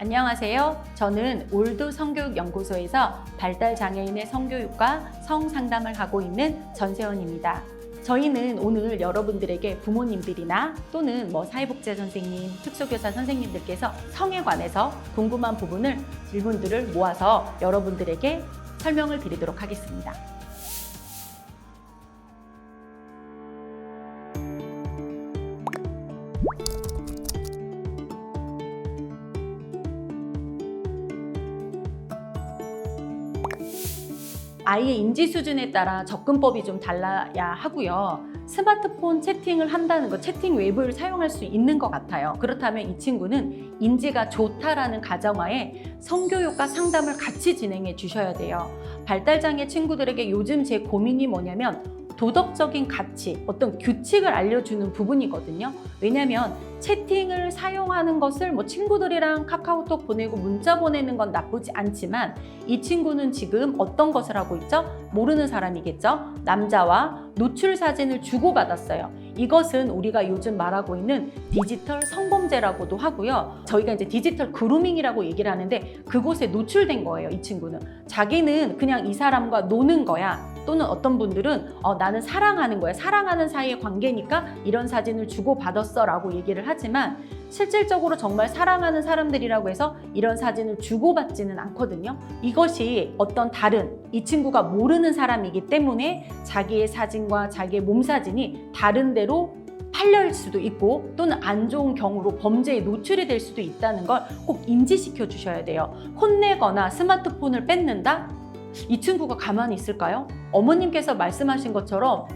안녕하세요. 저는 올드 성교육연구소에서 발달장애인의 성교육과 성상담을 하고 있는 전세원입니다. 저희는 오늘 여러분들에게 부모님들이나 또는 사회복지사 선생님, 특수교사 선생님들께서 성에 관해서 궁금한 부분을, 질문들을 모아서 여러분들에게 설명을 드리도록 하겠습니다. 아이의 인지 수준에 따라 접근법이 좀 달라야 하고요. 스마트폰 채팅을 한다는 것, 채팅 웹을 사용할 수 있는 것 같아요. 그렇다면 이 친구는 인지가 좋다라는 가정하에 성교육과 상담을 같이 진행해 주셔야 돼요. 발달장애 친구들에게 요즘 제 고민이 뭐냐면 도덕적인 가치, 어떤 규칙을 알려주는 부분이거든요. 왜냐하면 채팅을 사용하는 것을 친구들이랑 카카오톡 보내고 문자 보내는 건 나쁘지 않지만 이 친구는 지금 어떤 것을 하고 있죠? 모르는 사람이겠죠? 남자와 노출 사진을 주고받았어요. 이것은 우리가 요즘 말하고 있는 디지털 성범죄라고도 하고요. 저희가 이제 디지털 그루밍이라고 얘기를 하는데 그곳에 노출된 거예요, 이 친구는. 자기는 그냥 이 사람과 노는 거야. 또는 어떤 분들은 나는 사랑하는 거야. 사랑하는 사이의 관계니까 이런 사진을 주고받았어 라고 얘기를 하지만 실질적으로 정말 사랑하는 사람들이라고 해서 이런 사진을 주고받지는 않거든요. 이것이 어떤 다른 이 친구가 모르는 사람이기 때문에 자기의 사진과 자기의 몸 사진이 다른 데로 팔릴 수도 있고 또는 안 좋은 경우로 범죄에 노출이 될 수도 있다는 걸 꼭 인지시켜 주셔야 돼요. 혼내거나 스마트폰을 뺏는다? 이 친구가 가만히 있을까요? 어머님께서 말씀하신 것처럼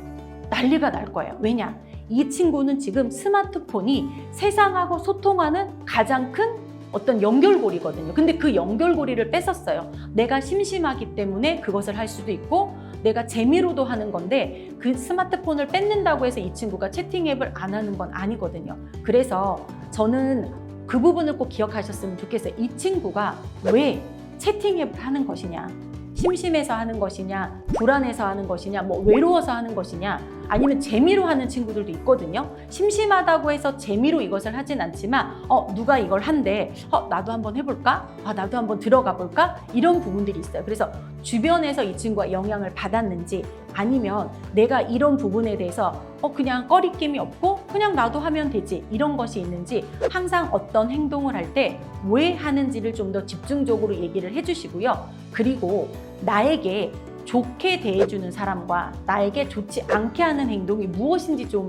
난리가 날 거예요. 왜냐? 이 친구는 지금 스마트폰이 세상하고 소통하는 가장 큰 어떤 연결고리거든요. 근데 그 연결고리를 뺏었어요. 내가 심심하기 때문에 그것을 할 수도 있고 내가 재미로도 하는 건데 그 스마트폰을 뺏는다고 해서 이 친구가 채팅 앱을 안 하는 건 아니거든요. 그래서 저는 그 부분을 꼭 기억하셨으면 좋겠어요. 이 친구가 왜 채팅 앱을 하는 것이냐? 심심해서 하는 것이냐, 불안해서 하는 것이냐, 외로워서 하는 것이냐, 아니면 재미로 하는 친구들도 있거든요. 심심하다고 해서 재미로 이것을 하진 않지만 누가 이걸 한대, 나도 한번 해볼까? 나도 한번 들어가 볼까? 이런 부분들이 있어요. 그래서 주변에서 이 친구가 영향을 받았는지 아니면 내가 이런 부분에 대해서 그냥 꺼리낌이 없고 그냥 나도 하면 되지 이런 것이 있는지 항상 어떤 행동을 할 때 왜 하는지를 좀 더 집중적으로 얘기를 해주시고요. 그리고 나에게 좋게 대해주는 사람과 나에게 좋지 않게 하는 행동이 무엇인지 좀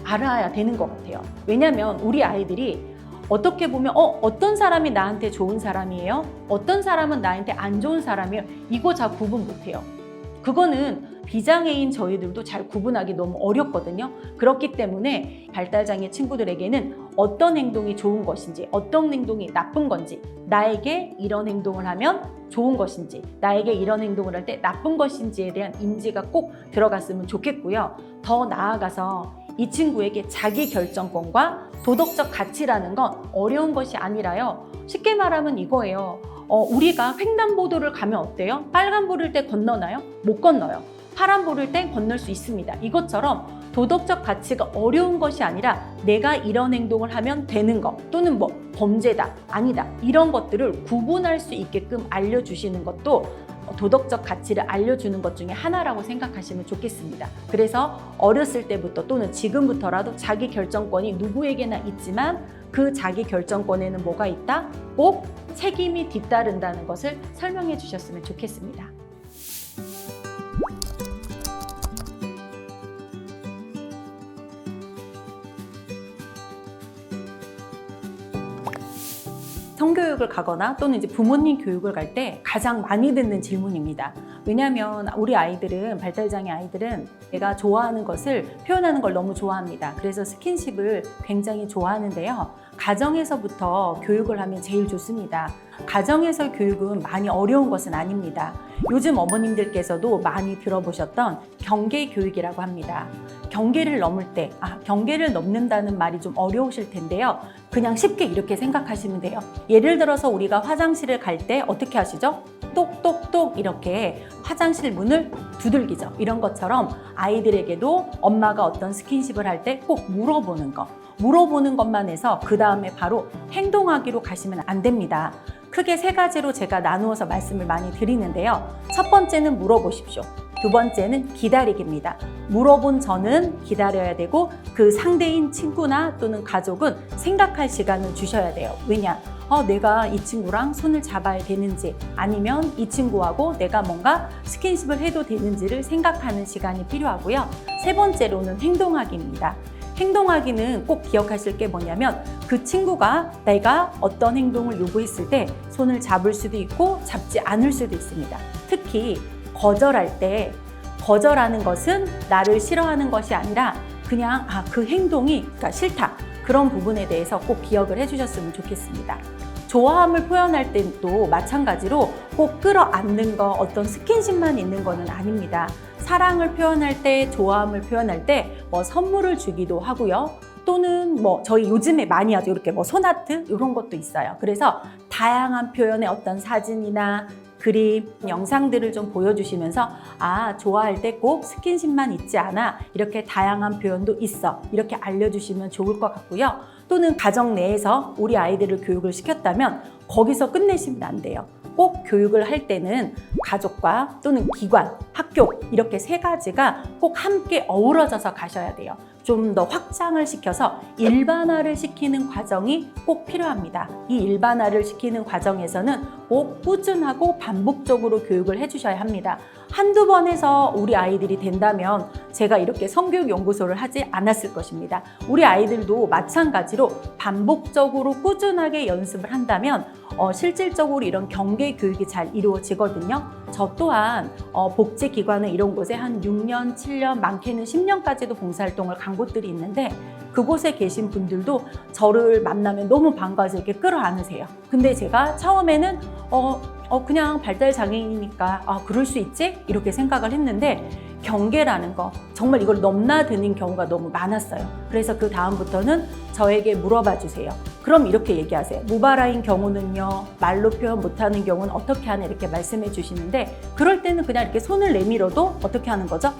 알아야 되는 것 같아요. 왜냐하면 우리 아이들이 어떻게 보면 어떤 사람이 나한테 좋은 사람이에요? 어떤 사람은 나한테 안 좋은 사람이에요? 이거 잘 구분 못해요. 그거는 비장애인 저희들도 잘 구분하기 너무 어렵거든요. 그렇기 때문에 발달장애 친구들에게는 어떤 행동이 좋은 것인지 어떤 행동이 나쁜 건지 나에게 이런 행동을 하면 좋은 것인지 나에게 이런 행동을 할 때 나쁜 것인지에 대한 인지가 꼭 들어갔으면 좋겠고요. 더 나아가서 이 친구에게 자기 결정권과 도덕적 가치라는 건 어려운 것이 아니라요. 쉽게 말하면 이거예요. 우리가 횡단보도를 가면 어때요? 빨간불일 때 건너나요? 못 건너요. 파란불일 때 건널 수 있습니다. 이것처럼 도덕적 가치가 어려운 것이 아니라 내가 이런 행동을 하면 되는 것 또는 범죄다, 아니다 이런 것들을 구분할 수 있게끔 알려주시는 것도 도덕적 가치를 알려주는 것 중에 하나라고 생각하시면 좋겠습니다. 그래서 어렸을 때부터 또는 지금부터라도 자기 결정권이 누구에게나 있지만 그 자기 결정권에는 뭐가 있다? 꼭 책임이 뒤따른다는 것을 설명해 주셨으면 좋겠습니다. 성교육을 가거나 또는 이제 부모님 교육을 갈 때 가장 많이 듣는 질문입니다. 왜냐하면 우리 아이들은, 발달장애 아이들은 내가 좋아하는 것을 표현하는 걸 너무 좋아합니다. 그래서 스킨십을 굉장히 좋아하는데요. 가정에서부터 교육을 하면 제일 좋습니다. 가정에서 교육은 많이 어려운 것은 아닙니다. 요즘 어머님들께서도 많이 들어보셨던 경계 교육이라고 합니다. 경계를 넘을 때, 경계를 넘는다는 말이 좀 어려우실 텐데요. 그냥 쉽게 이렇게 생각하시면 돼요. 예를 들어서 우리가 화장실을 갈 때 어떻게 하시죠? 똑똑똑 이렇게 화장실 문을 두들기죠. 이런 것처럼 아이들에게도 엄마가 어떤 스킨십을 할 때 꼭 물어보는 거, 물어보는 것만 해서 그 다음에 바로 행동하기로 가시면 안 됩니다. 크게 3가지로 제가 나누어서 말씀을 많이 드리는데요. 첫 번째는 물어보십시오. 두 번째는 기다리기입니다. 물어본 저는 기다려야 되고 그 상대인 친구나 또는 가족은 생각할 시간을 주셔야 돼요. 왜냐? 내가 이 친구랑 손을 잡아야 되는지 아니면 이 친구하고 내가 뭔가 스킨십을 해도 되는지를 생각하는 시간이 필요하고요. 3번째로는 행동하기입니다. 행동하기는 꼭 기억하실 게 뭐냐면 그 친구가 내가 어떤 행동을 요구했을 때 손을 잡을 수도 있고 잡지 않을 수도 있습니다. 특히 거절할 때 거절하는 것은 나를 싫어하는 것이 아니라 그냥 그 행동이 그러니까 싫다. 그런 부분에 대해서 꼭 기억을 해주셨으면 좋겠습니다. 좋아함을 표현할 때도 마찬가지로 꼭 끌어안는 거 어떤 스킨십만 있는 거는 아닙니다. 사랑을 표현할 때 좋아함을 표현할 때 선물을 주기도 하고요. 또는 저희 요즘에 많이 하죠. 이렇게 손아트 이런 것도 있어요. 그래서 다양한 표현의 어떤 사진이나 그림, 영상들을 좀 보여주시면서 좋아할 때 꼭 스킨십만 있지 않아. 이렇게 다양한 표현도 있어. 이렇게 알려주시면 좋을 것 같고요. 또는 가정 내에서 우리 아이들을 교육을 시켰다면 거기서 끝내시면 안 돼요. 꼭 교육을 할 때는 가족과 또는 기관, 학교 이렇게 3가지가 꼭 함께 어우러져서 가셔야 돼요. 좀 더 확장을 시켜서 일반화를 시키는 과정이 꼭 필요합니다. 이 일반화를 시키는 과정에서는 꼭 꾸준하고 반복적으로 교육을 해주셔야 합니다. 한두 번 해서 우리 아이들이 된다면 제가 이렇게 성교육 연구소를 하지 않았을 것입니다. 우리 아이들도 마찬가지로 반복적으로 꾸준하게 연습을 한다면 실질적으로 이런 경계 교육이 잘 이루어지거든요. 저 또한 복지기관은 이런 곳에 한 6년, 7년, 많게는 10년까지도 봉사활동을 간 곳들이 있는데 그곳에 계신 분들도 저를 만나면 너무 반가워서 이렇게 끌어안으세요. 근데 제가 처음에는 그냥 발달 장애인이니까 그럴 수 있지? 이렇게 생각을 했는데 경계라는 거 정말 이걸 넘나드는 경우가 너무 많았어요. 그래서 그 다음부터는 저에게 물어봐 주세요. 그럼 이렇게 얘기하세요. 무발화인 경우는요, 말로 표현 못하는 경우는 어떻게 하냐 이렇게 말씀해 주시는데 그럴 때는 그냥 이렇게 손을 내밀어도 어떻게 하는 거죠?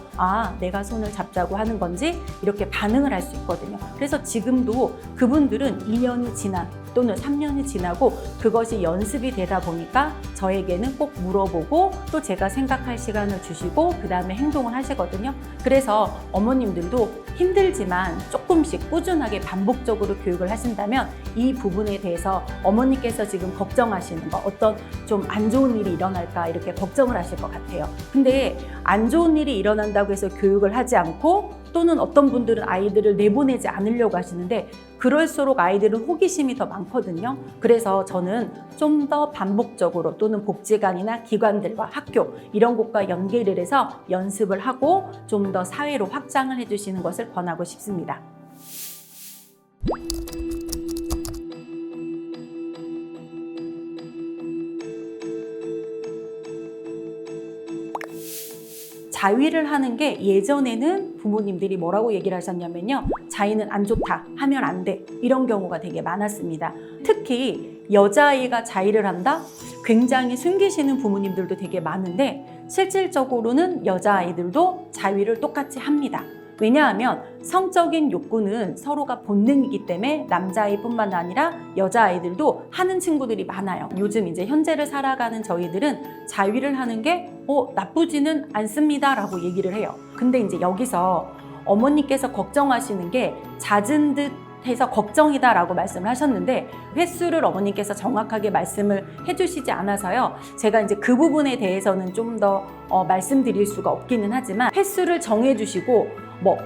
내가 손을 잡자고 하는 건지 이렇게 반응을 할 수 있거든요. 그래서 지금도 그분들은 2년이 지난 또는 3년이 지나고 그것이 연습이 되다 보니까 저에게는 꼭 물어보고 또 제가 생각할 시간을 주시고 그 다음에 행동을 하시거든요. 그래서 어머님들도 힘들지만 조금씩 꾸준하게 반복적으로 교육을 하신다면 이 부분에 대해서 어머니께서 지금 걱정하시는 거 어떤 좀 안 좋은 일이 일어날까 이렇게 걱정을 하실 것 같아요. 근데 안 좋은 일이 일어난다고 해서 교육을 하지 않고 또는 어떤 분들은 아이들을 내보내지 않으려고 하시는데 그럴수록 아이들은 호기심이 더 많거든요. 그래서 저는 좀 더 반복적으로 또는 복지관이나 기관들과 학교 이런 곳과 연계를 해서 연습을 하고 좀 더 사회로 확장을 해주시는 것을 권하고 싶습니다. 자위를 하는 게 예전에는 부모님들이 뭐라고 얘기를 하셨냐면요. 자위는 안 좋다, 하면 안 돼. 이런 경우가 되게 많았습니다. 특히 여자아이가 자위를 한다? 굉장히 숨기시는 부모님들도 되게 많은데 실질적으로는 여자아이들도 자위를 똑같이 합니다. 왜냐하면 성적인 욕구는 서로가 본능이기 때문에 남자아이뿐만 아니라 여자아이들도 하는 친구들이 많아요. 요즘 이제 현재를 살아가는 저희들은 자위를 하는 게 나쁘지는 않습니다 라고 얘기를 해요. 근데 이제 여기서 어머니께서 걱정하시는 게 잦은 듯 해서 걱정이다 라고 말씀을 하셨는데 횟수를 어머니께서 정확하게 말씀을 해주시지 않아서요. 제가 이제 그 부분에 대해서는 좀 더 말씀드릴 수가 없기는 하지만 횟수를 정해주시고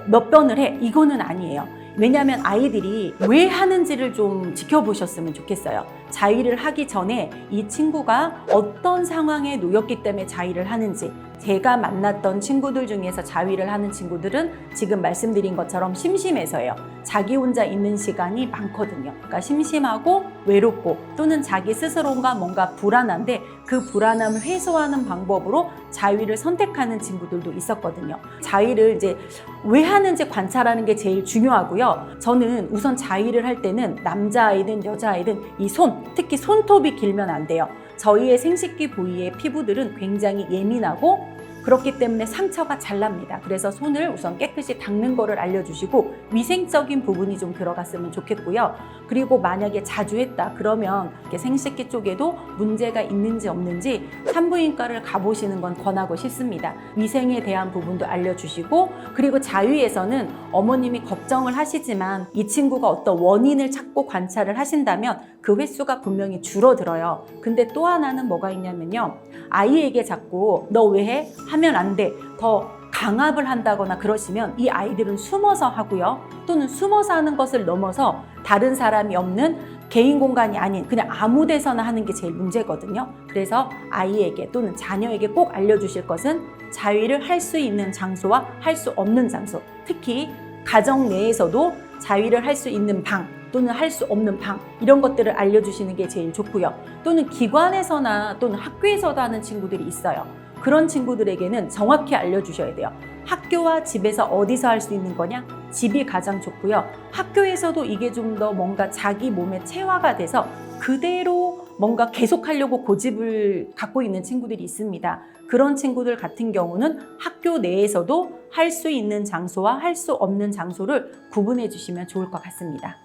몇 번을 해 이거는 아니에요. 왜냐하면 아이들이 왜 하는지를 좀 지켜보셨으면 좋겠어요. 자위를 하기 전에 이 친구가 어떤 상황에 놓였기 때문에 자위를 하는지 제가 만났던 친구들 중에서 자위를 하는 친구들은 지금 말씀드린 것처럼 심심해서예요. 자기 혼자 있는 시간이 많거든요. 그러니까 심심하고 외롭고 또는 자기 스스로가 뭔가 불안한데 그 불안함을 해소하는 방법으로 자위를 선택하는 친구들도 있었거든요. 자위를 이제 왜 하는지 관찰하는 게 제일 중요하고요. 저는 우선 자위를 할 때는 남자아이든 여자아이든 이 특히 손톱이 길면 안 돼요. 저희의 생식기 부위의 피부들은 굉장히 예민하고 그렇기 때문에 상처가 잘 납니다. 그래서 손을 우선 깨끗이 닦는 거를 알려주시고 위생적인 부분이 좀 들어갔으면 좋겠고요. 그리고 만약에 자주 했다 그러면 이렇게 생식기 쪽에도 문제가 있는지 없는지 산부인과를 가보시는 건 권하고 싶습니다. 위생에 대한 부분도 알려주시고, 그리고 자위에서는 어머님이 걱정을 하시지만 이 친구가 어떤 원인을 찾고 관찰을 하신다면 그 횟수가 분명히 줄어들어요. 근데 또 하나는 뭐가 있냐면요, 아이에게 자꾸 너 왜 해? 하면 안 돼. 더 강압을 한다거나 그러시면 이 아이들은 숨어서 하고요. 또는 숨어서 하는 것을 넘어서 다른 사람이 없는 개인 공간이 아닌 그냥 아무 데서나 하는 게 제일 문제거든요. 그래서 아이에게 또는 자녀에게 꼭 알려주실 것은 자위를 할 수 있는 장소와 할 수 없는 장소, 특히 가정 내에서도 자위를 할 수 있는 방 또는 할 수 없는 방, 이런 것들을 알려주시는 게 제일 좋고요. 또는 기관에서나 또는 학교에서도 하는 친구들이 있어요. 그런 친구들에게는 정확히 알려주셔야 돼요. 학교와 집에서 어디서 할 수 있는 거냐? 집이 가장 좋고요. 학교에서도 이게 좀 더 뭔가 자기 몸에 체화가 돼서 그대로 뭔가 계속하려고 고집을 갖고 있는 친구들이 있습니다. 그런 친구들 같은 경우는 학교 내에서도 할 수 있는 장소와 할 수 없는 장소를 구분해 주시면 좋을 것 같습니다.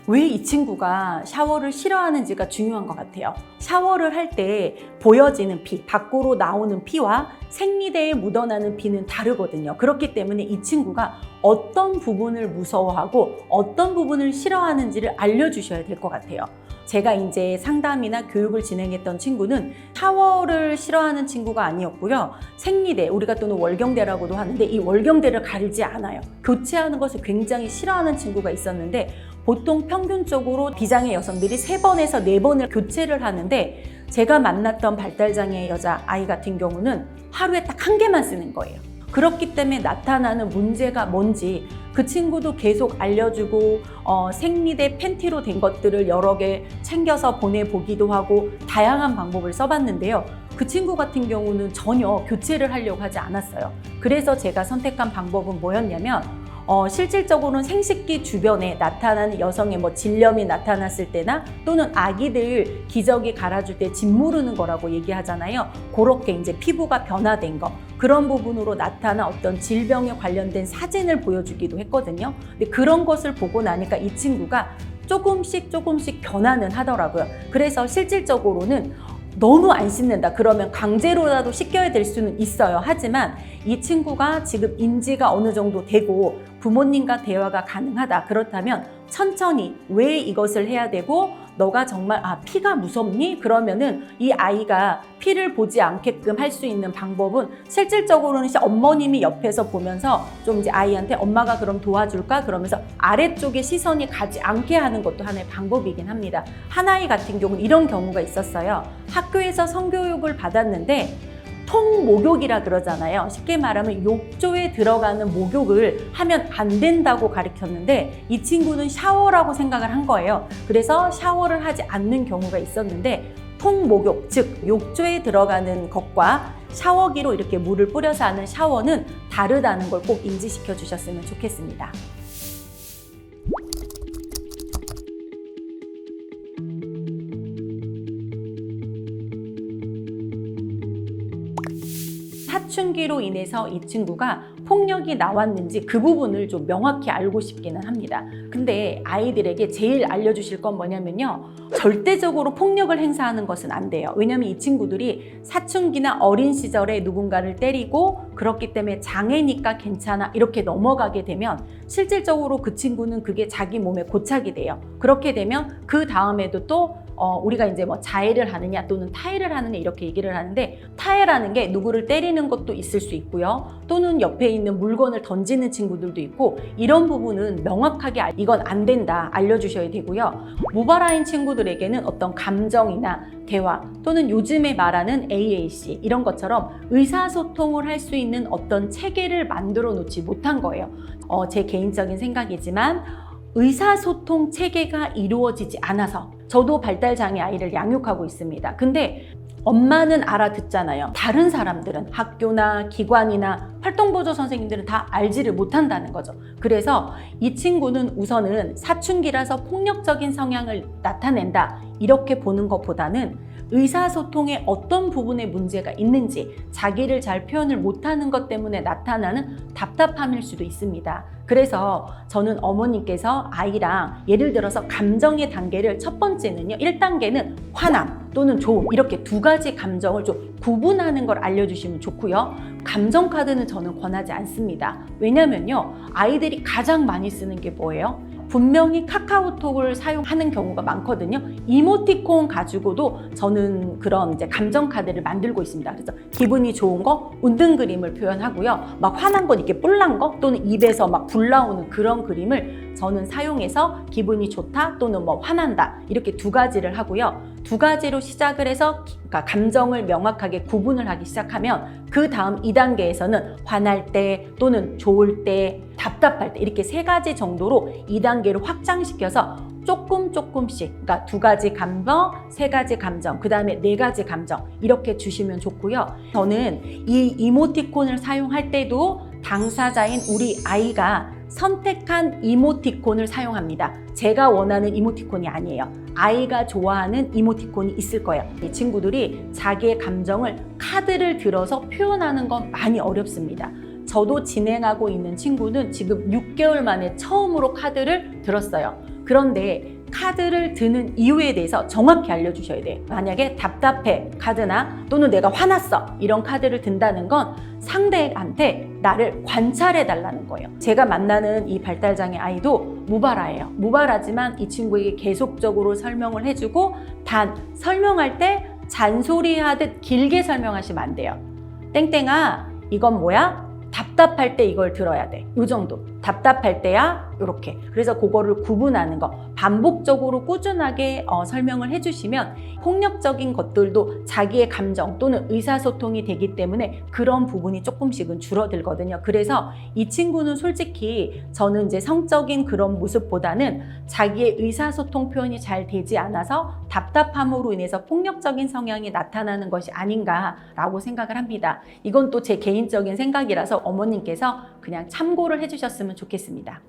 왜 이 친구가 샤워를 싫어하는지가 중요한 것 같아요. 샤워를 할 때 보여지는 피, 밖으로 나오는 피와 생리대에 묻어나는 피는 다르거든요. 그렇기 때문에 이 친구가 어떤 부분을 무서워하고 어떤 부분을 싫어하는지를 알려주셔야 될 것 같아요. 제가 이제 상담이나 교육을 진행했던 친구는 샤워를 싫어하는 친구가 아니었고요. 생리대, 우리가 또는 월경대라고도 하는데 이 월경대를 가리지 않아요. 교체하는 것을 굉장히 싫어하는 친구가 있었는데 보통 평균적으로 비장애 여성들이 3번에서 4번을 교체를 하는데 제가 만났던 발달장애 여자 아이 같은 경우는 하루에 딱 1개만 쓰는 거예요. 그렇기 때문에 나타나는 문제가 뭔지 그 친구도 계속 알려주고 생리대 팬티로 된 것들을 여러 개 챙겨서 보내보기도 하고 다양한 방법을 써봤는데요. 그 친구 같은 경우는 전혀 교체를 하려고 하지 않았어요. 그래서 제가 선택한 방법은 뭐였냐면 실질적으로는 생식기 주변에 나타나는 여성의 질염이 나타났을 때나 또는 아기들 기저귀 갈아줄 때 짓무르는 거라고 얘기하잖아요. 그렇게 이제 피부가 변화된 거, 그런 부분으로 나타난 어떤 질병에 관련된 사진을 보여주기도 했거든요. 근데 그런 것을 보고 나니까 이 친구가 조금씩 변화는 하더라고요. 그래서 실질적으로는 너무 안 씻는다 그러면 강제로라도 씻겨야 될 수는 있어요. 하지만 이 친구가 지금 인지가 어느 정도 되고 부모님과 대화가 가능하다 그렇다면 천천히 왜 이것을 해야 되고 너가 정말 피가 무섭니? 그러면은 이 아이가 피를 보지 않게끔 할 수 있는 방법은 실질적으로는 어머님이 옆에서 보면서 좀 이제 아이한테 엄마가 그럼 도와줄까? 그러면서 아래쪽에 시선이 가지 않게 하는 것도 하나의 방법이긴 합니다. 하나이 같은 경우는 이런 경우가 있었어요. 학교에서 성교육을 받았는데 통목욕이라 그러잖아요. 쉽게 말하면 욕조에 들어가는 목욕을 하면 안 된다고 가르쳤는데 이 친구는 샤워라고 생각을 한 거예요. 그래서 샤워를 하지 않는 경우가 있었는데 통목욕, 즉 욕조에 들어가는 것과 샤워기로 이렇게 물을 뿌려서 하는 샤워는 다르다는 걸 꼭 인지시켜 주셨으면 좋겠습니다. 사춘기로 인해서 이 친구가 폭력이 나왔는지 그 부분을 좀 명확히 알고 싶기는 합니다. 근데 아이들에게 제일 알려주실 건 뭐냐면요, 절대적으로 폭력을 행사하는 것은 안 돼요. 왜냐하면 이 친구들이 사춘기나 어린 시절에 누군가를 때리고 그렇기 때문에 장애니까 괜찮아 이렇게 넘어가게 되면 실질적으로 그 친구는 그게 자기 몸에 고착이 돼요. 그렇게 되면 그 다음에도 또 우리가 이제 자해를 하느냐 또는 타해를 하느냐 이렇게 얘기를 하는데, 타해라는 게 누구를 때리는 것도 있을 수 있고요. 또는 옆에 있는 물건을 던지는 친구들도 있고, 이런 부분은 명확하게 이건 안 된다 알려주셔야 되고요. 무발화인 친구들에게는 어떤 감정이나 대화 또는 요즘에 말하는 AAC 이런 것처럼 의사소통을 할 수 있는 어떤 체계를 만들어 놓지 못한 거예요. 제 개인적인 생각이지만 의사소통 체계가 이루어지지 않아서 저도 발달장애 아이를 양육하고 있습니다. 근데 엄마는 알아듣잖아요. 다른 사람들은 학교나 기관이나 활동보조 선생님들은 다 알지를 못한다는 거죠. 그래서 이 친구는 우선은 사춘기라서 폭력적인 성향을 나타낸다 이렇게 보는 것보다는 의사소통에 어떤 부분에 문제가 있는지 자기를 잘 표현을 못하는 것 때문에 나타나는 답답함일 수도 있습니다. 그래서 저는 어머님께서 아이랑 예를 들어서 감정의 단계를 첫 번째는요, 1단계는 화남 또는 좋음 이렇게 두 가지 감정을 좀 구분하는 걸 알려주시면 좋고요. 감정 카드는 저는 권하지 않습니다. 왜냐면요, 아이들이 가장 많이 쓰는 게 뭐예요? 분명히 카카오톡을 사용하는 경우가 많거든요. 이모티콘 가지고도 저는 그런 이제 감정 카드를 만들고 있습니다. 그래서 기분이 좋은 거, 웃는 그림을 표현하고요. 막 화난 건 이렇게 뿔난 거 또는 입에서 막 불 나오는 그런 그림을 저는 사용해서 기분이 좋다 또는 뭐 화난다 이렇게 두 가지를 하고요. 두 가지로 시작을 해서 그러니까 감정을 명확하게 구분을 하기 시작하면 그 다음 2단계에서는 화날 때 또는 좋을 때 답답할 때 이렇게 세 가지 정도로 2단계를 확장시켜서 조금씩 그러니까 두 가지 감정, 세 가지 감정, 그 다음에 네 가지 감정 이렇게 주시면 좋고요. 저는 이 이모티콘을 사용할 때도 당사자인 우리 아이가 선택한 이모티콘을 사용합니다. 제가 원하는 이모티콘이 아니에요. 아이가 좋아하는 이모티콘이 있을 거예요. 이 친구들이 자기의 감정을 카드를 들어서 표현하는 건 많이 어렵습니다. 저도 진행하고 있는 친구는 지금 6개월 만에 처음으로 카드를 들었어요. 그런데 카드를 드는 이유에 대해서 정확히 알려주셔야 돼요. 만약에 답답해 카드나 또는 내가 화났어 이런 카드를 든다는 건 상대한테 나를 관찰해 달라는 거예요. 제가 만나는 이 발달장애 아이도 무발화예요. 무발화지만 이 친구에게 계속적으로 설명을 해주고 단 설명할 때 잔소리하듯 길게 설명하시면 안 돼요. 땡땡아 이건 뭐야? 답답할 때 이걸 들어야 돼. 이 정도. 답답할 때야 이렇게. 그래서 그거를 구분하는 거 반복적으로 꾸준하게 설명을 해주시면 폭력적인 것들도 자기의 감정 또는 의사소통이 되기 때문에 그런 부분이 조금씩은 줄어들거든요. 그래서 이 친구는 솔직히 저는 이제 성적인 그런 모습보다는 자기의 의사소통 표현이 잘 되지 않아서 답답함으로 인해서 폭력적인 성향이 나타나는 것이 아닌가라고 생각을 합니다. 이건 또 제 개인적인 생각이라서 어머님께서 그냥 참고를 해주셨으면 좋겠습니다.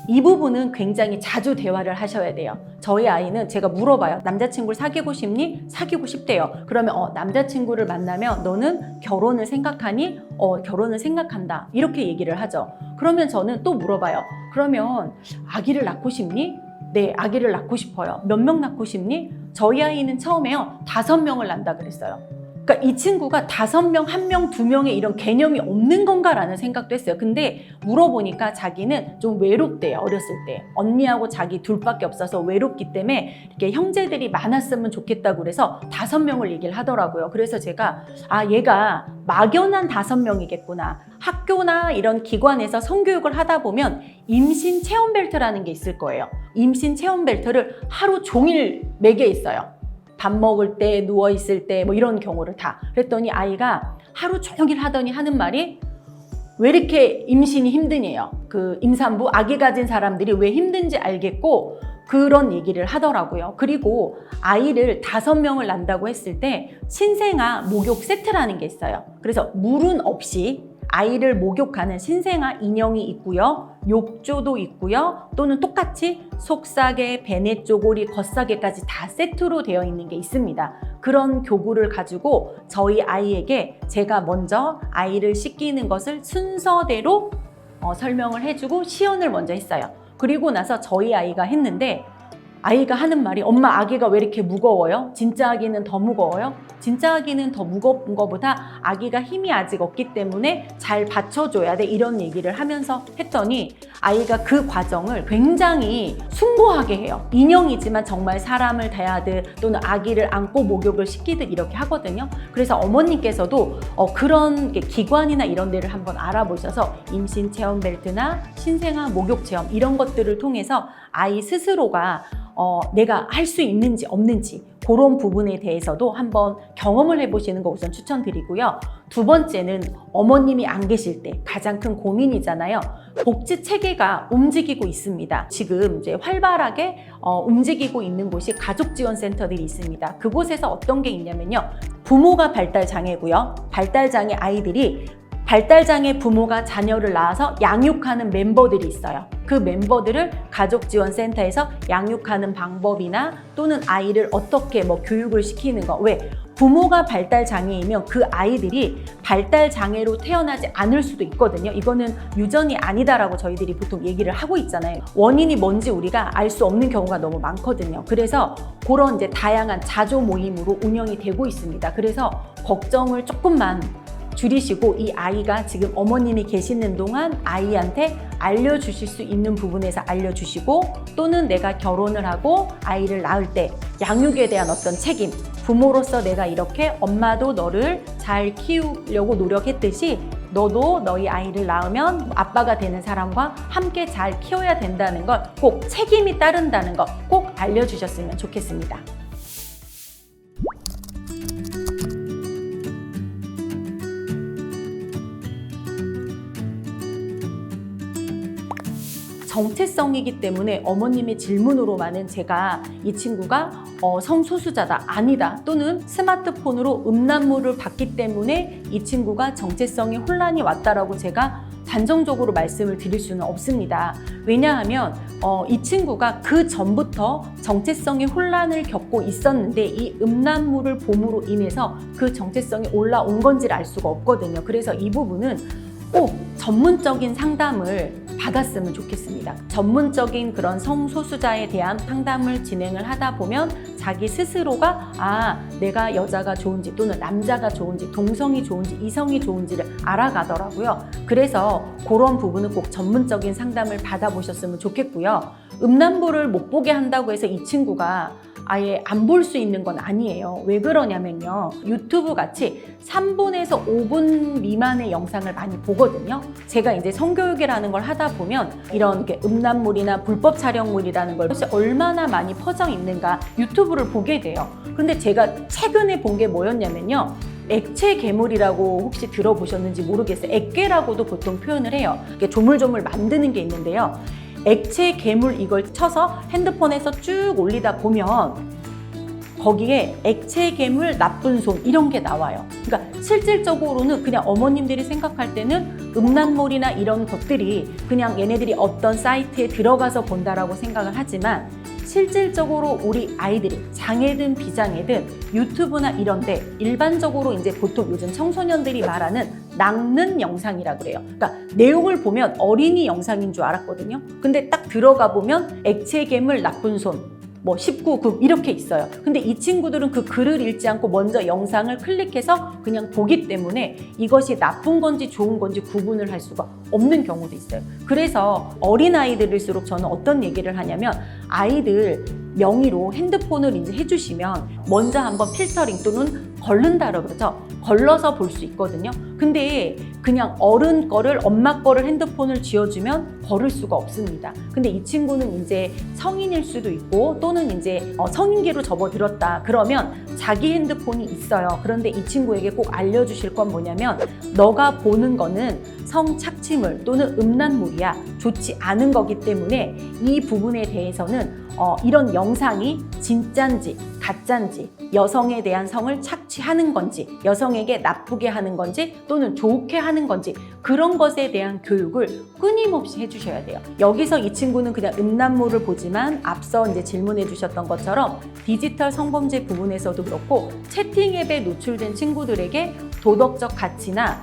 이 부분은 굉장히 자주 대화를 하셔야 돼요. 저희 아이는 제가 물어봐요. 남자친구를 사귀고 싶니? 사귀고 싶대요. 그러면 남자친구를 만나면 너는 결혼을 생각하니? 결혼을 생각한다. 이렇게 얘기를 하죠. 그러면 저는 또 물어봐요. 그러면 아기를 낳고 싶니? 네, 아기를 낳고 싶어요. 몇 명 낳고 싶니? 저희 아이는 처음에요. 5명을 낳는다 그랬어요. 그러니까 이 친구가 5명, 1명, 2명의 이런 개념이 없는 건가라는 생각도 했어요. 근데 물어보니까 자기는 좀 외롭대요. 어렸을 때. 언니하고 자기 둘밖에 없어서 외롭기 때문에 이렇게 형제들이 많았으면 좋겠다고 그래서 5명을 얘기를 하더라고요. 그래서 제가 얘가 막연한 5명이겠구나. 학교나 이런 기관에서 성교육을 하다 보면 임신 체험 벨트라는 게 있을 거예요. 임신 체험 벨트를 하루 종일 매게 있어요. 밥 먹을 때, 누워있을 때, 뭐 이런 경우를 다. 그랬더니 아이가 하루 종일 하더니 하는 말이 왜 이렇게 임신이 힘드니요? 그 임산부, 아기 가진 사람들이 왜 힘든지 알겠고 그런 얘기를 하더라고요. 그리고 아이를 5명을 낳는다고 했을 때 신생아 목욕 세트라는 게 있어요. 그래서 물은 없이 아이를 목욕하는 신생아 인형이 있고요. 욕조도 있고요. 또는 똑같이 속싸개, 배내 쪼고리, 겉싸개까지 다 세트로 되어 있는 게 있습니다. 그런 교구를 가지고 저희 아이에게 제가 먼저 아이를 씻기는 것을 순서대로 설명을 해주고 시연을 먼저 했어요. 그리고 나서 저희 아이가 했는데 아이가 하는 말이 엄마 아기가 왜 이렇게 무거워요? 진짜 아기는 더 무거워요? 진짜 아기는 더 무거운 것보다 아기가 힘이 아직 없기 때문에 잘 받쳐줘야 돼, 이런 얘기를 하면서 했더니 아이가 그 과정을 굉장히 숭고하게 해요. 인형이지만 정말 사람을 대하듯 또는 아기를 안고 목욕을 시키듯 이렇게 하거든요. 그래서 어머님께서도 그런 기관이나 이런 데를 한번 알아보셔서 임신 체험 벨트나 신생아 목욕 체험 이런 것들을 통해서 아이 스스로가 내가 할 수 있는지 없는지 그런 부분에 대해서도 한번 경험을 해보시는 거 우선 추천드리고요. 두 번째는 어머님이 안 계실 때 가장 큰 고민이잖아요. 복지 체계가 움직이고 있습니다. 지금 이제 활발하게 움직이고 있는 곳이 가족지원센터들이 있습니다. 그곳에서 어떤 게 있냐면요. 부모가 발달장애고요. 발달장애 아이들이 발달장애 부모가 자녀를 낳아서 양육하는 멤버들이 있어요. 그 멤버들을 가족지원센터에서 양육하는 방법이나 또는 아이를 어떻게 교육을 시키는 거. 왜? 부모가 발달장애이면 그 아이들이 발달장애로 태어나지 않을 수도 있거든요. 이거는 유전이 아니다라고 저희들이 보통 얘기를 하고 있잖아요. 원인이 뭔지 우리가 알 수 없는 경우가 너무 많거든요. 그래서 그런 이제 다양한 자조 모임으로 운영이 되고 있습니다. 그래서 걱정을 조금만 줄이시고 이 아이가 지금 어머님이 계시는 동안 아이한테 알려주실 수 있는 부분에서 알려주시고 또는 내가 결혼을 하고 아이를 낳을 때 양육에 대한 어떤 책임, 부모로서 내가 이렇게 엄마도 너를 잘 키우려고 노력했듯이 너도 너희 아이를 낳으면 아빠가 되는 사람과 함께 잘 키워야 된다는 걸 꼭 책임이 따른다는 거 꼭 알려주셨으면 좋겠습니다. 정체성이기 때문에 어머님의 질문으로만은 제가 이 친구가 성소수자다, 아니다 또는 스마트폰으로 음란물을 봤기 때문에 이 친구가 정체성에 혼란이 왔다라고 제가 단정적으로 말씀을 드릴 수는 없습니다. 왜냐하면 이 친구가 그 전부터 정체성의 혼란을 겪고 있었는데 이 음란물을 봄으로 인해서 그 정체성이 올라온 건지를 알 수가 없거든요. 그래서 이 부분은 꼭 전문적인 상담을 받았으면 좋겠습니다. 전문적인 그런 성소수자에 대한 상담을 진행을 하다 보면 자기 스스로가 내가 여자가 좋은지 또는 남자가 좋은지 동성이 좋은지 이성이 좋은지를 알아가더라고요. 그래서 그런 부분은 꼭 전문적인 상담을 받아보셨으면 좋겠고요. 음란물을 못 보게 한다고 해서 이 친구가 아예 안 볼 수 있는 건 아니에요. 왜 그러냐면요. 유튜브 같이 3분에서 5분 미만의 영상을 많이 보거든요. 제가 이제 성교육이라는 걸 하다 보면 이런 음란물이나 불법 촬영물이라는 걸 얼마나 많이 퍼져 있는가 유튜브를 보게 돼요. 근데 제가 최근에 본 게 뭐였냐면요. 액체 괴물이라고 혹시 들어보셨는지 모르겠어요. 액괴라고도 보통 표현을 해요. 조물조물 만드는 게 있는데요. 액체 괴물 이걸 쳐서 핸드폰에서 쭉 올리다 보면 거기에 액체 괴물 나쁜 손 이런 게 나와요. 그러니까 실질적으로는 그냥 어머님들이 생각할 때는 음란물이나 이런 것들이 그냥 얘네들이 어떤 사이트에 들어가서 본다라고 생각을 하지만 실질적으로 우리 아이들이 장애든 비장애든 유튜브나 이런데 일반적으로 이제 보통 요즘 청소년들이 말하는 낚는 영상이라 그래요. 그러니까 내용을 보면 어린이 영상인 줄 알았거든요. 근데 딱 들어가 보면 액체 괴물 나쁜 손 19금 이렇게 있어요. 근데 이 친구들은 그 글을 읽지 않고 먼저 영상을 클릭해서 그냥 보기 때문에 이것이 나쁜 건지 좋은 건지 구분을 할 수가 없는 경우도 있어요. 그래서 어린아이들일수록 저는 어떤 얘기를 하냐면 아이들 명의로 핸드폰을 이제 해주시면 먼저 한번 필터링 또는 걸른다라고 그러죠. 걸러서 볼 수 있거든요. 근데 그냥 어른 거를 엄마 거를 핸드폰을 쥐어주면 걸을 수가 없습니다. 근데 이 친구는 이제 성인일 수도 있고 또는 이제 성인기로 접어들었다 그러면 자기 핸드폰이 있어요. 그런데 이 친구에게 꼭 알려주실 건 뭐냐면 너가 보는 거는 성착취물 또는 음란물이야. 좋지 않은 거기 때문에 이 부분에 대해서는 이런 영상이 진짠지 가짠지 여성에 대한 성을 착취하는 건지 여성에게 나쁘게 하는 건지 또는 좋게 하는 건지 그런 것에 대한 교육을 끊임없이 해주셔야 돼요. 여기서 이 친구는 그냥 음란물을 보지만 앞서 이제 질문해 주셨던 것처럼 디지털 성범죄 부분에서도 그렇고 채팅 앱에 노출된 친구들에게 도덕적 가치나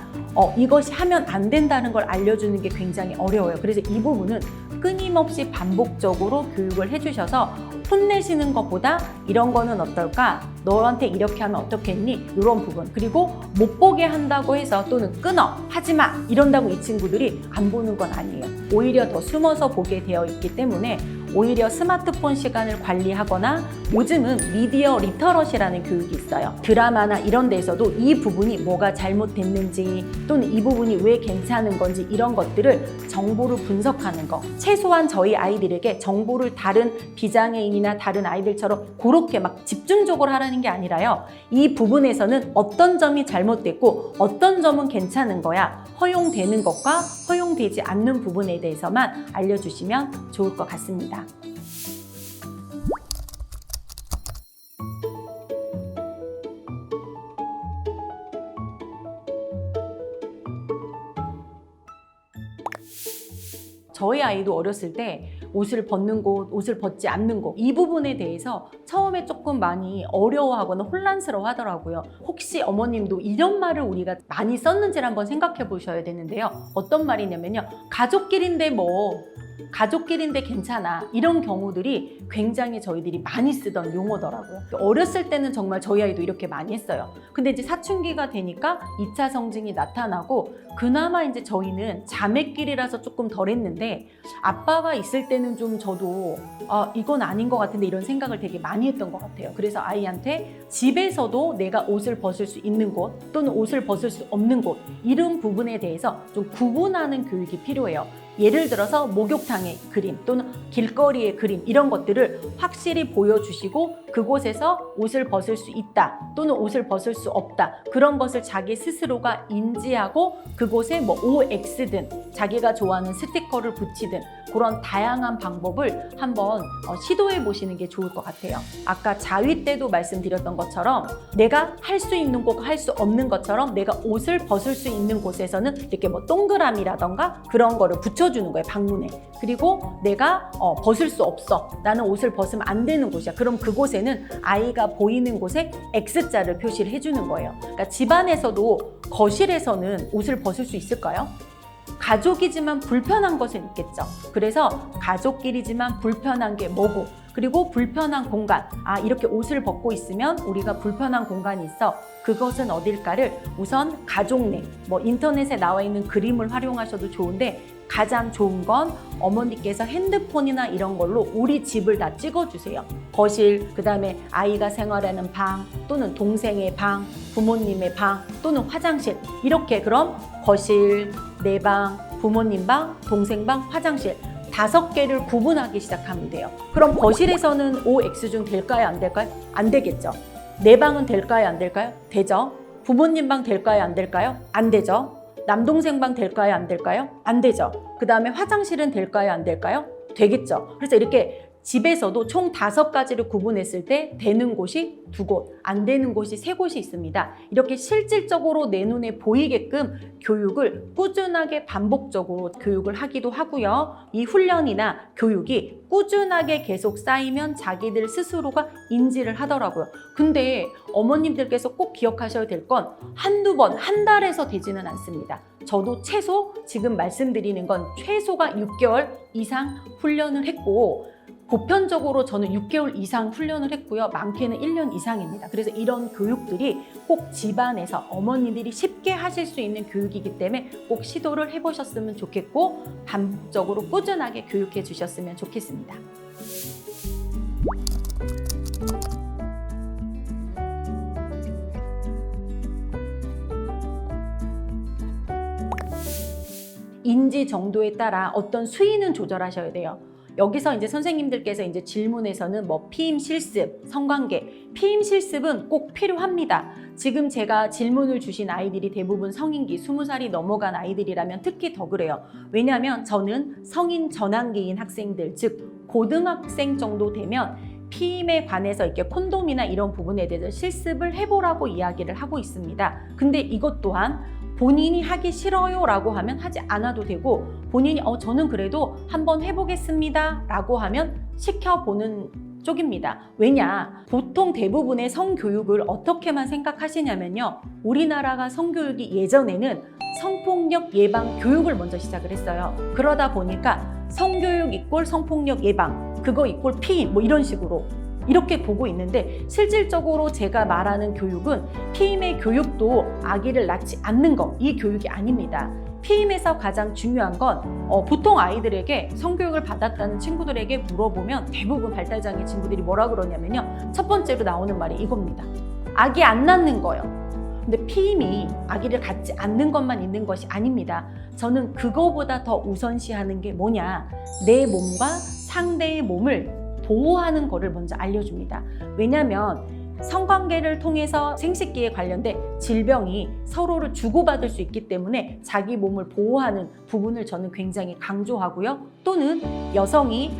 이것이 하면 안 된다는 걸 알려주는 게 굉장히 어려워요. 그래서 이 부분은 끊임없이 반복적으로 교육을 해주셔서 혼내시는 것보다 이런 거는 어떨까? 너한테 이렇게 하면 어떻겠니? 이런 부분. 그리고 못 보게 한다고 해서 또는 끊어, 하지마 이런다고 이 친구들이 안 보는 건 아니에요. 오히려 더 숨어서 보게 되어 있기 때문에 오히려 스마트폰 시간을 관리하거나 요즘은 미디어 리터러시라는 교육이 있어요. 드라마나 이런 데서도 이 부분이 뭐가 잘못됐는지 또는 이 부분이 왜 괜찮은 건지 이런 것들을 정보를 분석하는 거. 최소한 저희 아이들에게 정보를 다른 비장애인이나 다른 아이들처럼 그렇게 막 집중적으로 하라는 게 아니라요. 이 부분에서는 어떤 점이 잘못됐고 어떤 점은 괜찮은 거야. 허용되는 것과 허용되지 않는 부분에 대해서만 알려주시면 좋을 것 같습니다. 저희 아이도 어렸을 때 옷을 벗는 곳, 옷을 벗지 않는 곳 이 부분에 대해서 처음에 조금 많이 어려워하거나 혼란스러워 하더라고요. 혹시 어머님도 이런 말을 우리가 많이 썼는지를 한번 생각해 보셔야 되는데요. 어떤 말이냐면요. 가족끼리인데 뭐 가족끼리인데 괜찮아 이런 경우들이 굉장히 저희들이 많이 쓰던 용어더라고요. 어렸을 때는 정말 저희 아이도 이렇게 많이 했어요. 근데 이제 사춘기가 되니까 2차 성징이 나타나고 그나마 이제 저희는 자매끼리라서 조금 덜 했는데 아빠가 있을 때는 좀 저도 이건 아닌 것 같은데 이런 생각을 되게 많이 했던 것 같아요. 그래서 아이한테 집에서도 내가 옷을 벗을 수 있는 곳 또는 옷을 벗을 수 없는 곳 이런 부분에 대해서 좀 구분하는 교육이 필요해요. 예를 들어서 목욕탕의 그림 또는 길거리의 그림 이런 것들을 확실히 보여주시고 그곳에서 옷을 벗을 수 있다 또는 옷을 벗을 수 없다 그런 것을 자기 스스로가 인지하고 그곳에 뭐 OX든 자기가 좋아하는 스티커를 붙이든 그런 다양한 방법을 한번 시도해 보시는 게 좋을 것 같아요. 아까 자위 때도 말씀드렸던 것처럼 내가 할 수 있는 곳, 할 수 없는 것처럼 내가 옷을 벗을 수 있는 곳에서는 이렇게 뭐 동그라미라던가 그런 거를 붙여주는 거예요, 방문에. 그리고 내가 벗을 수 없어. 나는 옷을 벗으면 안 되는 곳이야. 그럼 그곳에는 아이가 보이는 곳에 X자를 표시를 해주는 거예요. 그러니까 집안에서도 거실에서는 옷을 벗을 수 있을까요? 가족이지만 불편한 것은 있겠죠. 그래서 가족끼리지만 불편한 게 뭐고 그리고 불편한 공간 이렇게 옷을 벗고 있으면 우리가 불편한 공간이 있어 그것은 어딜까를 우선 가족 내 뭐 인터넷에 나와 있는 그림을 활용하셔도 좋은데 가장 좋은 건 어머니께서 핸드폰이나 이런 걸로 우리 집을 다 찍어주세요. 거실, 그 다음에 아이가 생활하는 방 또는 동생의 방, 부모님의 방 또는 화장실 이렇게 그럼 거실, 내 방, 부모님 방, 동생 방, 화장실 5개를 구분하기 시작하면 돼요. 그럼 거실에서는 OX 중 될까요? 안 될까요? 안 되겠죠. 내 방은 될까요? 안 될까요? 되죠. 부모님 방 될까요? 안 될까요? 안 되죠. 남동생 방 될까요? 안 될까요? 안 되죠. 그 다음에 화장실은 될까요? 안 될까요? 되겠죠. 그래서 이렇게 집에서도 총 5가지를 구분했을 때 되는 곳이 2곳, 안 되는 곳이 3곳이 있습니다. 이렇게 실질적으로 내 눈에 보이게끔 교육을 꾸준하게 반복적으로 교육을 하기도 하고요. 이 훈련이나 교육이 꾸준하게 계속 쌓이면 자기들 스스로가 인지를 하더라고요. 근데 어머님들께서 꼭 기억하셔야 될 건 한두 번, 한 달에서 되지는 않습니다. 저도 최소 지금 말씀드리는 건 최소가 6개월 이상 훈련을 했고 보편적으로 저는 6개월 이상 훈련을 했고요. 많게는 1년 이상입니다. 그래서 이런 교육들이 꼭 집안에서 어머니들이 쉽게 하실 수 있는 교육이기 때문에 꼭 시도를 해보셨으면 좋겠고 반복적으로 꾸준하게 교육해 주셨으면 좋겠습니다. 인지 정도에 따라 어떤 수위는 조절하셔야 돼요. 여기서 이제 선생님들께서 이제 질문에서는 뭐 피임 실습, 성관계, 피임 실습은 꼭 필요합니다. 지금 제가 질문을 주신 아이들이 대부분 성인기, 20살이 넘어간 아이들이라면 특히 더 그래요. 왜냐하면 저는 성인 전환기인 학생들, 즉 고등학생 정도 되면 피임에 관해서 이렇게 콘돔이나 이런 부분에 대해서 실습을 해보라고 이야기를 하고 있습니다. 근데 이것 또한 본인이 하기 싫어요 라고 하면 하지 않아도 되고 본인이 저는 그래도 한번 해보겠습니다 라고 하면 시켜보는 쪽입니다. 왜냐? 보통 대부분의 성교육을 어떻게만 생각하시냐면요. 우리나라가 성교육이 예전에는 성폭력 예방 교육을 먼저 시작을 했어요. 그러다 보니까 성교육 이꼴 성폭력 예방 그거 이꼴 피임 뭐 이런 식으로 이렇게 보고 있는데, 실질적으로 제가 말하는 교육은 피임의 교육도 아기를 낳지 않는 거, 이 교육이 아닙니다. 피임에서 가장 중요한 건 보통 아이들에게 성교육을 받았다는 친구들에게 물어보면 대부분 발달장애 친구들이 뭐라 그러냐면요, 첫 번째로 나오는 말이 이겁니다. 아기 안 낳는 거요. 근데 피임이 아기를 갖지 않는 것만 있는 것이 아닙니다. 저는 그거보다 더 우선시하는 게 뭐냐, 내 몸과 상대의 몸을 보호하는 거를 먼저 알려줍니다. 왜냐하면 성관계를 통해서 생식기에 관련된 질병이 서로를 주고받을 수 있기 때문에 자기 몸을 보호하는 부분을 저는 굉장히 강조하고요. 또는 여성이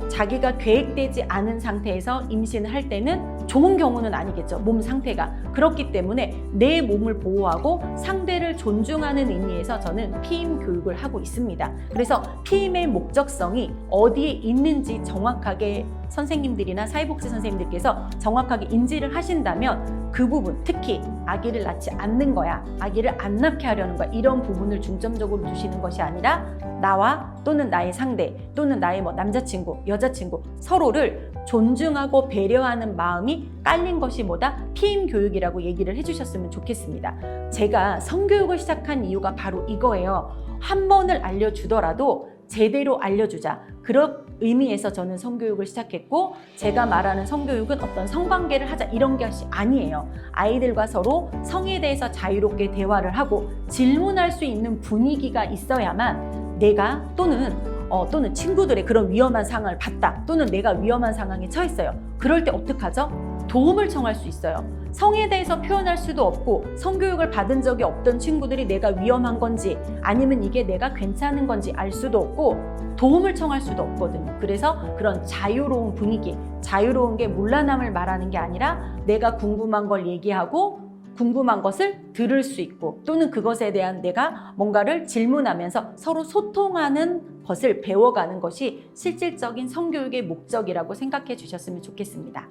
자기가 계획되지 않은 상태에서 임신을 할 때는 좋은 경우는 아니겠죠, 몸 상태가. 그렇기 때문에 내 몸을 보호하고 상대를 존중하는 의미에서 저는 피임 교육을 하고 있습니다. 그래서 피임의 목적성이 어디에 있는지 정확하게 선생님들이나 사회복지 선생님들께서 정확하게 인지를 하신다면 그 부분, 특히 아기를 낳지 않는 거야, 아기를 안 낳게 하려는 거야, 이런 부분을 중점적으로 두시는 것이 아니라 나와 또는 나의 상대 또는 나의 남자친구, 여자친구 서로를 존중하고 배려하는 마음이 깔린 것이 뭐다? 피임 교육이라고 얘기를 해주셨으면 좋겠습니다. 제가 성교육을 시작한 이유가 바로 이거예요. 한 번을 알려주더라도 제대로 알려주자. 그런 의미에서 저는 성교육을 시작했고, 제가 말하는 성교육은 어떤 성관계를 하자 이런 것이 아니에요. 아이들과 서로 성에 대해서 자유롭게 대화를 하고 질문할 수 있는 분위기가 있어야만 내가 또는 친구들의 그런 위험한 상황을 봤다, 또는 내가 위험한 상황에 처했어요. 그럴 때 어떡하죠? 도움을 청할 수 있어요. 성에 대해서 표현할 수도 없고 성교육을 받은 적이 없던 친구들이 내가 위험한 건지 아니면 이게 내가 괜찮은 건지 알 수도 없고 도움을 청할 수도 없거든요. 그래서 그런 자유로운 분위기, 자유로운 게 문란함을 말하는 게 아니라 내가 궁금한 걸 얘기하고 궁금한 것을 들을 수 있고, 또는 그것에 대한 내가 뭔가를 질문하면서 서로 소통하는 것을 배워가는 것이 실질적인 성교육의 목적이라고 생각해 주셨으면 좋겠습니다.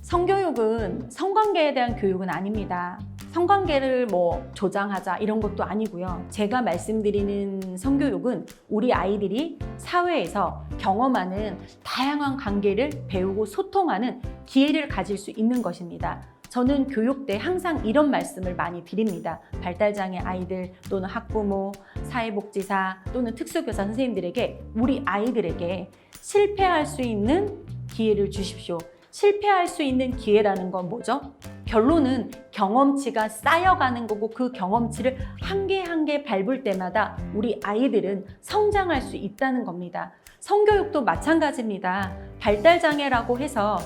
성교육은 성관계에 대한 교육은 아닙니다. 성관계를 조장하자 이런 것도 아니고요. 제가 말씀드리는 성교육은 우리 아이들이 사회에서 경험하는 다양한 관계를 배우고 소통하는 기회를 가질 수 있는 것입니다. 저는 교육 때 항상 이런 말씀을 많이 드립니다. 발달장애 아이들 또는 학부모, 사회복지사 또는 특수교사 선생님들에게 우리 아이들에게 실패할 수 있는 기회를 주십시오. 실패할 수 있는 기회라는 건 뭐죠? 결론은 경험치가 쌓여가는 거고, 그 경험치를 한 개 한 개 밟을 때마다 우리 아이들은 성장할 수 있다는 겁니다. 성교육도 마찬가지입니다. 발달장애라고 해서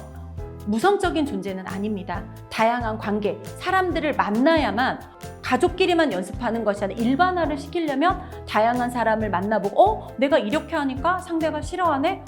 무성적인 존재는 아닙니다. 다양한 관계, 사람들을 만나야만, 가족끼리만 연습하는 것이 아니라 일반화를 시키려면 다양한 사람을 만나보고 내가 이렇게 하니까 상대가 싫어하네?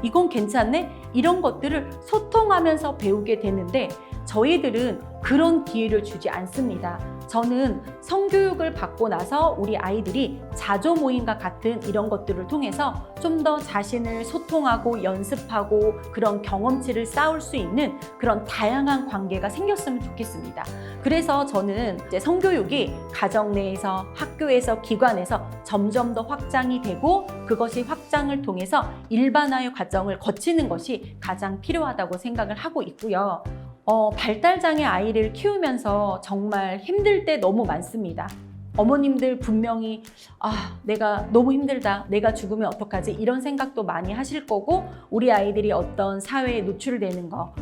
이건 괜찮네? 이런 것들을 소통하면서 배우게 되는데 저희들은 그런 기회를 주지 않습니다. 저는 성교육을 받고 나서 우리 아이들이 자조 모임과 같은 이런 것들을 통해서 좀 더 자신을 소통하고 연습하고 그런 경험치를 쌓을 수 있는 그런 다양한 관계가 생겼으면 좋겠습니다. 그래서 저는 이제 성교육이 가정 내에서, 학교에서, 기관에서 점점 더 확장이 되고 그것이 확장을 통해서 일반화의 과정을 거치는 것이 가장 필요하다고 생각을 하고 있고요. 발달장애 아이를 키우면서 정말 힘들 때 너무 많습니다. 어머님들 분명히 내가 너무 힘들다, 내가 죽으면 어떡하지, 이런 생각도 많이 하실 거고, 우리 아이들이 어떤 사회에 노출되는 거,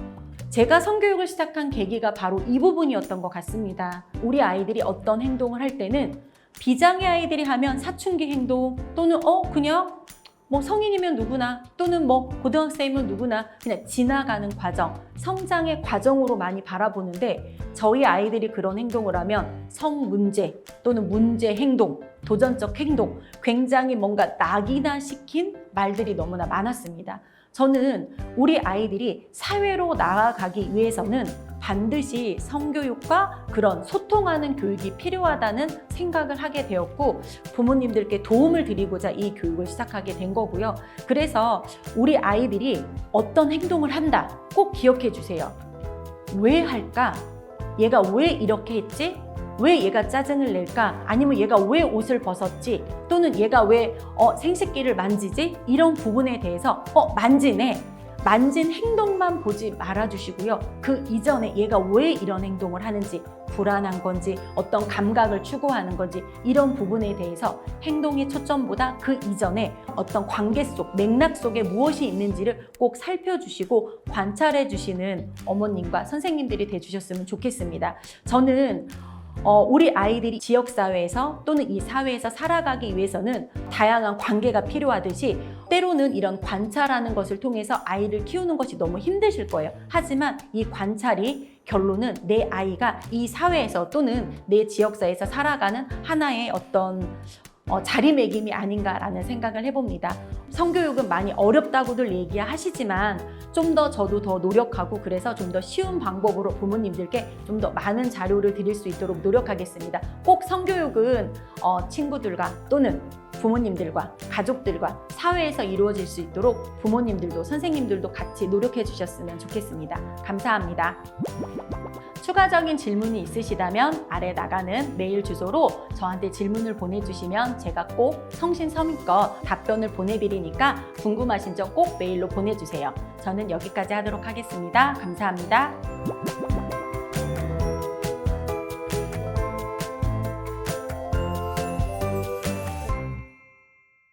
제가 성교육을 시작한 계기가 바로 이 부분이었던 것 같습니다. 우리 아이들이 어떤 행동을 할 때는 비장애 아이들이 하면 사춘기 행동 또는 그냥 성인이면 누구나 또는 고등학생이면 누구나 그냥 지나가는 과정, 성장의 과정으로 많이 바라보는데, 저희 아이들이 그런 행동을 하면 성 문제 또는 문제 행동, 도전적 행동, 굉장히 뭔가 낙이나 시킨 말들이 너무나 많았습니다. 저는 우리 아이들이 사회로 나아가기 위해서는 반드시 성교육과 그런 소통하는 교육이 필요하다는 생각을 하게 되었고, 부모님들께 도움을 드리고자 이 교육을 시작하게 된 거고요. 그래서 우리 아이들이 어떤 행동을 한다, 꼭 기억해 주세요. 왜 할까? 얘가 왜 이렇게 했지? 왜 얘가 짜증을 낼까? 아니면 얘가 왜 옷을 벗었지? 또는 얘가 왜 생식기를 만지지? 이런 부분에 대해서 만지네. 만진 행동만 보지 말아주시고요. 그 이전에 얘가 왜 이런 행동을 하는지, 불안한 건지, 어떤 감각을 추구하는 건지 이런 부분에 대해서 행동의 초점보다 그 이전에 어떤 관계 속, 맥락 속에 무엇이 있는지를 꼭 살펴주시고 관찰해 주시는 어머님과 선생님들이 돼주셨으면 좋겠습니다. 저는 우리 아이들이 지역사회에서 또는 이 사회에서 살아가기 위해서는 다양한 관계가 필요하듯이 때로는 이런 관찰하는 것을 통해서 아이를 키우는 것이 너무 힘드실 거예요. 하지만 이 관찰이 결론은 내 아이가 이 사회에서 또는 내 지역사회에서 살아가는 하나의 어떤 자리매김이 아닌가라는 생각을 해봅니다. 성교육은 많이 어렵다고들 얘기하시지만 좀 더 저도 더 노력하고 그래서 좀 더 쉬운 방법으로 부모님들께 좀 더 많은 자료를 드릴 수 있도록 노력하겠습니다. 꼭 성교육은 친구들과 또는 부모님들과 가족들과 사회에서 이루어질 수 있도록 부모님들도 선생님들도 같이 노력해 주셨으면 좋겠습니다. 감사합니다. 추가적인 질문이 있으시다면 아래 나가는 메일 주소로 저한테 질문을 보내주시면 제가 꼭 성심성의껏 답변을 보내드리니까 궁금하신 점 꼭 메일로 보내주세요. 저는 여기까지 하도록 하겠습니다. 감사합니다.